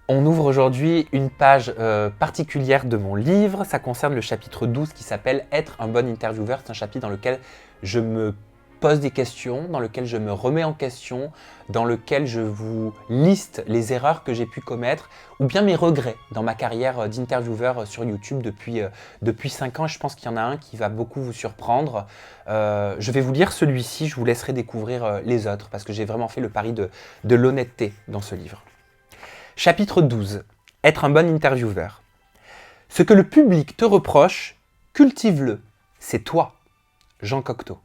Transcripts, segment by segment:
On ouvre aujourd'hui une page particulière de mon livre. Ça concerne le chapitre 12 qui s'appelle « Être un bon intervieweur ». C'est un chapitre dans lequel je me pose des questions, dans lequel je me remets en question, dans lequel je vous liste les erreurs que j'ai pu commettre ou bien mes regrets dans ma carrière d'intervieweur sur YouTube depuis 5 ans. Je pense qu'il y en a un qui va beaucoup vous surprendre. Je vais vous lire celui-ci, je vous laisserai découvrir les autres parce que j'ai vraiment fait le pari de l'honnêteté dans ce livre. Chapitre 12. Être un bon intervieweur. Ce que le public te reproche, cultive-le. C'est toi. Jean Cocteau.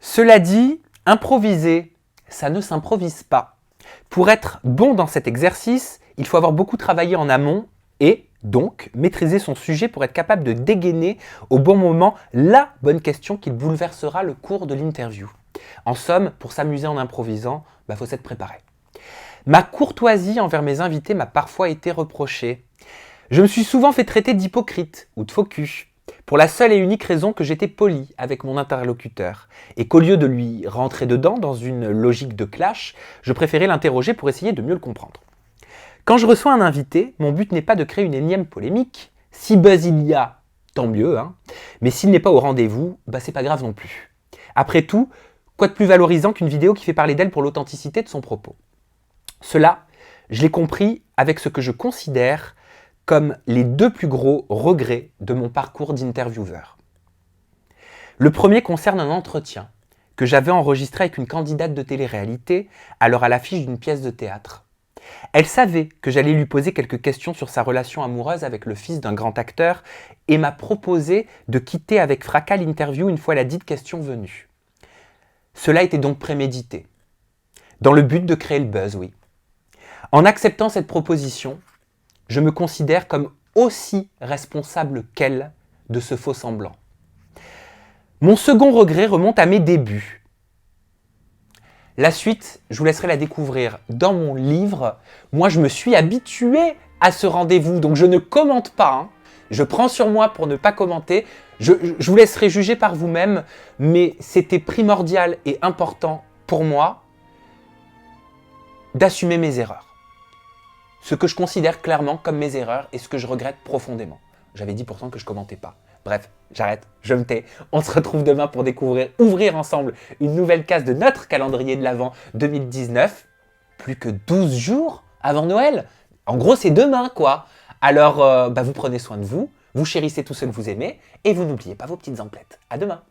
Cela dit, improviser, ça ne s'improvise pas. Pour être bon dans cet exercice, il faut avoir beaucoup travaillé en amont et, donc, maîtriser son sujet pour être capable de dégainer au bon moment la bonne question qui bouleversera le cours de l'interview. En somme, pour s'amuser en improvisant, faut s'être préparé. Ma courtoisie envers mes invités m'a parfois été reprochée. Je me suis souvent fait traiter d'hypocrite ou de faux cul, pour la seule et unique raison que j'étais poli avec mon interlocuteur et qu'au lieu de lui rentrer dedans dans une logique de clash, je préférais l'interroger pour essayer de mieux le comprendre. Quand je reçois un invité, mon but n'est pas de créer une énième polémique. Si buzz il y a, tant mieux, mais s'il n'est pas au rendez-vous, c'est pas grave non plus. Après tout, quoi de plus valorisant qu'une vidéo qui fait parler d'elle pour l'authenticité de son propos? Cela, je l'ai compris avec ce que je considère comme les 2 plus gros regrets de mon parcours d'intervieweur. Le premier concerne un entretien que j'avais enregistré avec une candidate de télé-réalité, alors à l'affiche d'une pièce de théâtre. Elle savait que j'allais lui poser quelques questions sur sa relation amoureuse avec le fils d'un grand acteur et m'a proposé de quitter avec fracas l'interview une fois la dite question venue. Cela était donc prémédité, dans le but de créer le buzz, oui. En acceptant cette proposition, je me considère comme aussi responsable qu'elle de ce faux semblant. Mon second regret remonte à mes débuts. La suite, je vous laisserai la découvrir dans mon livre. Moi, je me suis habitué à ce rendez-vous, donc je ne commente pas. Je prends sur moi pour ne pas commenter. Je vous laisserai juger par vous-même, mais c'était primordial et important pour moi d'assumer mes erreurs. Ce que je considère clairement comme mes erreurs et ce que je regrette profondément. J'avais dit pourtant que je commentais pas. Bref, j'arrête, je me tais. On se retrouve demain pour ouvrir ensemble une nouvelle case de notre calendrier de l'Avent 2019. Plus que 12 jours avant Noël. En gros, c'est demain, quoi. Alors, vous prenez soin de vous, vous chérissez tous ceux que vous aimez et vous n'oubliez pas vos petites emplettes. À demain.